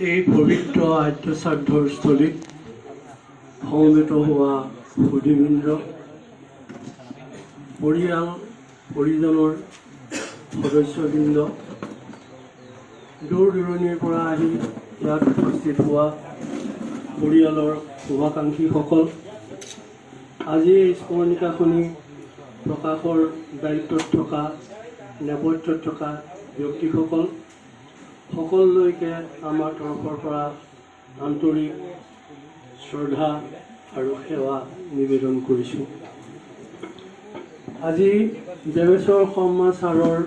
এই পবিত্ৰ আদ্য শ্ৰাদ্ধৰ স্থলীত সমবেত হোৱা সুধীবৃন্দ, পৰিয়াল পৰিজনৰ সদস্যবৃন্দ, দূৰ দূৰণিৰ পৰা আহি ইয়াত উপস্থিত হোৱা পৰিয়ালৰ শুভাকাংক্ষীসকল, আজি এই স্মৰণিকা শুনি প্ৰকাশৰ দায়িত্বত থকা নেপথ্যত থকা ব্যক্তিসকল সকলোলৈকে আমাৰ তৰফৰ পৰা আন্তৰিক শ্ৰদ্ধা আৰু সেৱা নিবেদন কৰিছোঁ। আজি দেৱেশ্বৰ শৰ্মা ছাৰৰ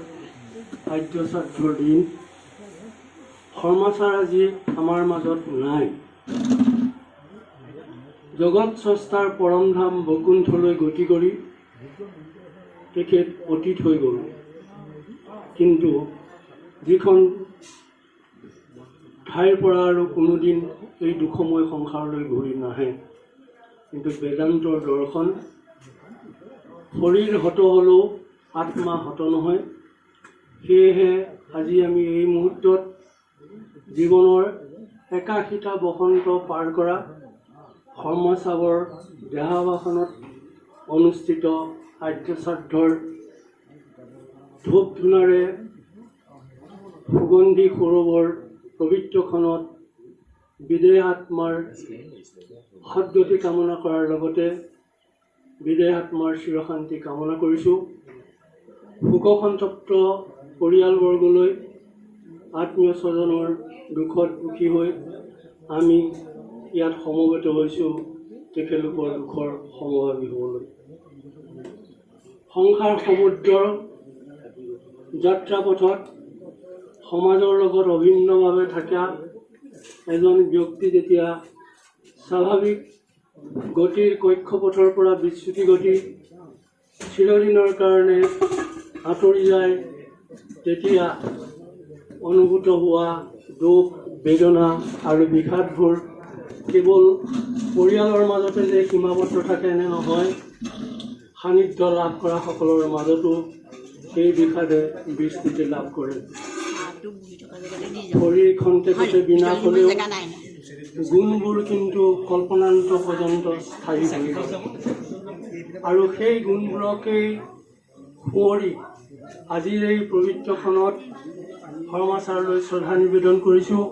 আদ্য শ্ৰাদ্ধৰ দিন। শৰ্মা ছাৰ আজি আমাৰ মাজত নাই। জগত স্ৰষ্টাৰ পৰম ধাম বৈকুণ্ঠলৈ গতি কৰি তেখেত অতীত হৈ গ'ল। কিন্তু যিখন ঠাইৰ পৰা আৰু কোনোদিন এই দুখময় সংসাৰলৈ ঘূৰি নাহে, কিন্তু বেদান্তৰ দৰ্শন, শৰীৰ হত হ'লেও আত্মা হত নহয়। সেয়েহে আজি আমি এই মুহূৰ্তত জীৱনৰ ৮১টা বসন্ত পাৰ কৰা শৰ্মা ছাৰৰ দেহাৱসানত অনুষ্ঠিত আদ্য শ্ৰাদ্ধৰ ধূপ ধূনাৰে সুগন্ধি সৰোবৰ পবিত্ৰখনত বিদেহ আত্মাৰ সদ্গতি কামনা কৰাৰ লগতে বিদেহ আত্মাৰ চিৰশান্তি কামনা কৰিছোঁ। শোকসন্তপ্ত পৰিয়ালবৰ্গলৈ আত্মীয় স্বজনৰ দুখত দুখী হৈ আমি ইয়াত সমবেত হৈছোঁ তেখেতলোকৰ দুখৰ সমভাগী হ'বলৈ। সংসাৰ সমুদ্ৰৰ যাত্ৰাপথত সমাজৰ লগত অভিন্নভাৱে থকা এজন ব্যক্তি যেতিয়া স্বাভাৱিক গতিৰ কক্ষপথৰ পৰা বিচ্যুতি ঘটি চিৰদিনৰ কাৰণে আঁতৰি যায়, তেতিয়া অনুভূত হোৱা দুখ, বেদনা আৰু বিষাদবোৰ কেৱল পৰিয়ালৰ মাজতে যে সীমাবদ্ধ থাকে এনে নহয়, সান্নিধ্য লাভ কৰা সকলৰ মাজতো সেই বিষাদে বিস্তৃতি লাভ কৰে। শৰীৰখন তেখেতে বিনাশ হ'লেও গুণবোৰ কিন্তু কল্পনান্ত পৰ্যন্ত স্থায়ী হৈ থাকে। আৰু সেই গুণবোৰকেই সোঁৱৰি আজিৰ এই পবিত্ৰখনত শৰ্মা ছাৰলৈ শ্ৰদ্ধা নিবেদন কৰিছোঁ।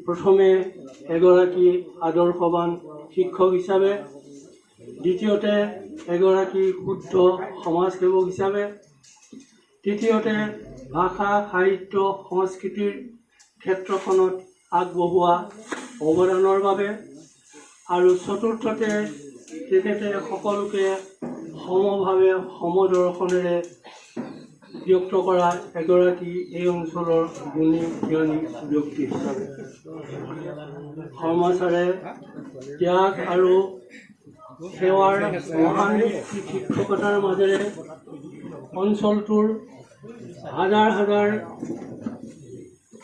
প্ৰথমে এগৰাকী আদৰ্শৱান শিক্ষক হিচাপে, দ্বিতীয়তে এগৰাকী শুদ্ধ সমাজসেৱক হিচাপে, তৃতীয়তে ভাষা সাহিত্য সংস্কৃতিৰ ক্ষেত্ৰখনত আগবঢ়োৱা অৱদানৰ বাবে, আৰু চতুৰ্থতে তেখেতে সকলোকে সমভাৱে সমদৰ্শনেৰে ব্যক্ত কৰা এগৰাকী এই অঞ্চলৰ গুণী জ্ঞানী ব্যক্তি হিচাপে। শৰ্মা ছাৰে ত্যাগ আৰু সেৱাৰ মহান শিক্ষকতাৰ মাজেৰে অঞ্চলটোৰ হাজাৰ হাজাৰ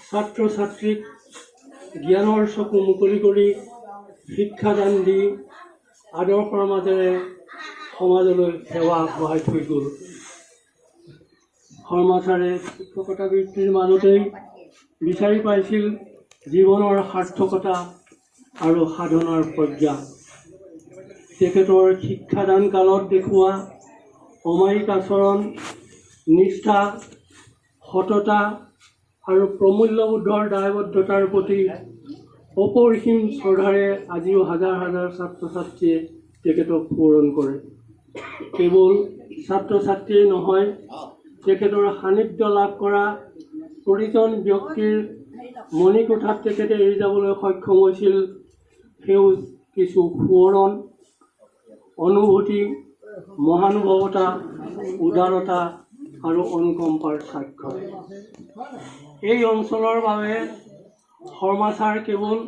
ছাত্ৰ ছাত্ৰীক জ্ঞানৰ চকু মুকলি কৰি শিক্ষাদান দি আদৰ্শৰ মাজেৰে সমাজলৈ সেৱা আগবঢ়াই থৈ গ'ল। শৰ্মা ছাৰে শিক্ষকতা বৃত্তিৰ মাজতেই বিচাৰি পাইছিল জীৱনৰ সাৰ্থকতা আৰু সাধনাৰ প্ৰজ্ঞা। তেখেতৰ শিক্ষাদান কালত দেখুওৱা অমায়িক আচৰণ, নিষ্ঠা, সততা আৰু প্ৰমূল্যবোধৰ দায়বদ্ধতাৰ প্ৰতি অপৰিসীম শ্ৰদ্ধাৰে আজিও হাজাৰ হাজাৰ ছাত্ৰ ছাত্ৰীয়ে তেখেতক সোঁৱৰণ কৰে। কেৱল ছাত্ৰ ছাত্ৰীয়ে নহয়, তেখেতৰ সান্নিধ্য লাভ কৰা প্ৰতিজন ব্যক্তিৰ মণিকোঠাত তেখেতে এৰি যাবলৈ সক্ষম হৈছিল সেউজ কিছু সোঁৱৰণ, অনুভূতি, মহানুভৱতা, উদাৰতা আৰু অনুকম্পাৰ সাক্ষ্য। এই অঞ্চলৰ বাবে শৰ্মা ছাৰ কেৱল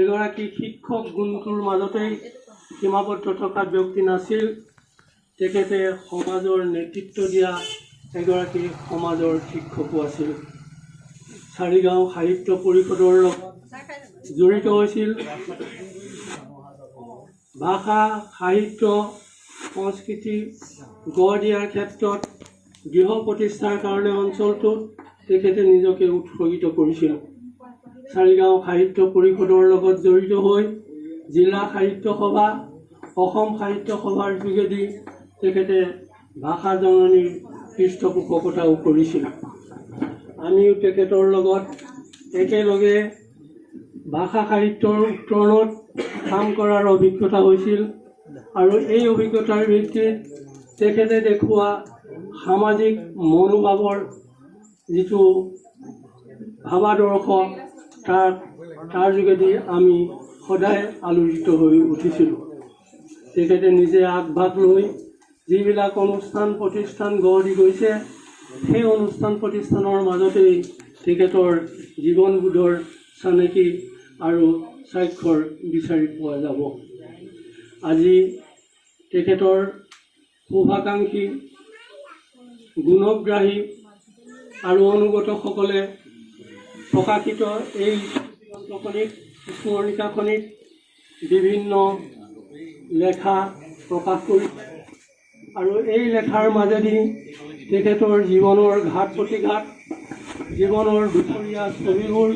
এগৰাকী শিক্ষক গুণটোৰ মাজতেই সীমাবদ্ধ থকা ব্যক্তি নাছিল, তেখেতে সমাজৰ নেতৃত্ব দিয়া এগৰাকী সমাজৰ শিক্ষকো আছিল। চাৰিগাঁও সাহিত্য পৰিষদৰ লগত জড়িত হৈছিল। ভাষা সাহিত্য সংস্কৃতি গঢ় দিয়াৰ ক্ষেত্ৰত গৃহ প্ৰতিষ্ঠাৰ কাৰণে অঞ্চলটোত তেখেতে নিজকে উৎসৰ্গিত কৰিছিল। চাৰিগাঁও সাহিত্য পৰিষদৰ লগত জড়িত হৈ জিলা সাহিত্য সভা, অসম সাহিত্য সভাৰ যোগেদি তেখেতে ভাষা জননীৰ পৃষ্ঠপোষকতাও কৰিছিল। আমিও তেখেতৰ লগত একেলগে ভাষা সাহিত্যৰ উত্তৰণত কাম কৰাৰ অভিজ্ঞতা হৈছিল আৰু এই অভিজ্ঞতাৰ ভিত্তিত তেখেতে দেখুওৱা সামাজিক মনোভাৱৰ যিটো ভাৱাদৰ্শ তাৰ যোগেদি আমি সদায় আলোড়িত হৈ উঠিছিলোঁ। তেখেতে নিজে আগভাগ লৈ যিবিলাক অনুষ্ঠান প্ৰতিষ্ঠান গঢ় দি গৈছে, সেই অনুষ্ঠান প্ৰতিষ্ঠানৰ মাজতেই তেখেতৰ জীৱনবোধৰ চানেকি আৰু স্বাক্ষৰ বিচাৰি পোৱা যাব। আজি তেখেতৰ শুভাকাংক্ষী, গুণগ্ৰাহী আৰু অনুগতসকলে প্ৰকাশিত এই গ্ৰন্থখনিত, স্মৰণিকাখনিত বিভিন্ন লেখা প্ৰকাশ কৰিছে আৰু এই লেখাৰ মাজেদি তেখেতৰ জীৱনৰ ঘাট প্ৰতিঘাত, জীৱনৰ দুপৰীয়া ছবিবোৰ,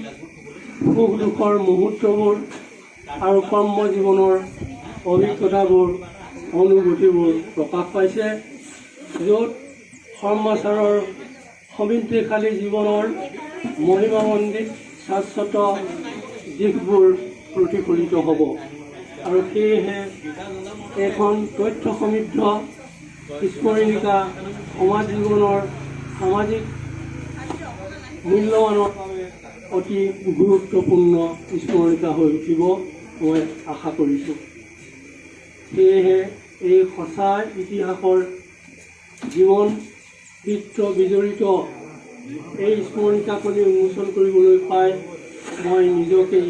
সুখ দুখৰ মুহূৰ্তবোৰ আৰু কৰ্ম জীৱনৰ অভিজ্ঞতাবোৰ, অনুভূতিবোৰ প্ৰকাশ পাইছে, য'ত কৰ্মচাৰৰ সমৃদ্ধিশালী জীৱনৰ মহিমামণ্ডিত শাশ্বত দিশবোৰ প্ৰতিফলিত হ'ব। আৰু সেয়েহে এখন তথ্য সমৃদ্ধ স্মৰণিকা সমাজ জীৱনৰ সামাজিক মূল্যৱানৰ বাবে অতি গুৰুত্বপূৰ্ণ স্মৰণিকা হৈ উঠিব মই আশা কৰিছোঁ। সেয়েহে এই সঁচা ইতিহাসৰ জীৱন বৃত্ত বিজড়িত এই স্মৰণিকাখনি উন্মোচন কৰিবলৈ পাই মই নিজকেই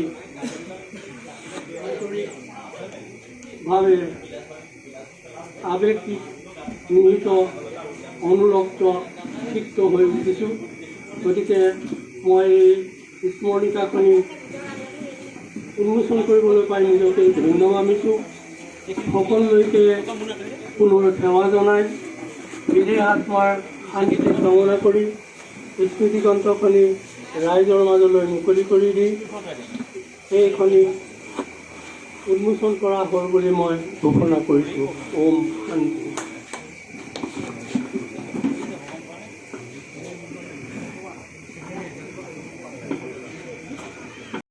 আন্তৰিকভাৱে আৱেগিক মোহিত, অনুৰক্ত, সিক্ত হৈ উঠিছোঁ। গতিকে মই এই স্মৰণিকাখনি উন্মোচন কৰিবলৈ পাই নিজকে ধন্য মানিছোঁ। সকলোলৈকে পুনৰ সেৱা জনাই বিদেহ আত্মাৰ শান্তি কামনা কৰি স্মৃতিগ্ৰন্থখনি ৰাইজৰ মাজলৈ মুকলি কৰি দি সেইখনি উন্মোচন কৰা হ'ল বুলি মই ঘোষণা কৰিছোঁ। ওম শান্তি।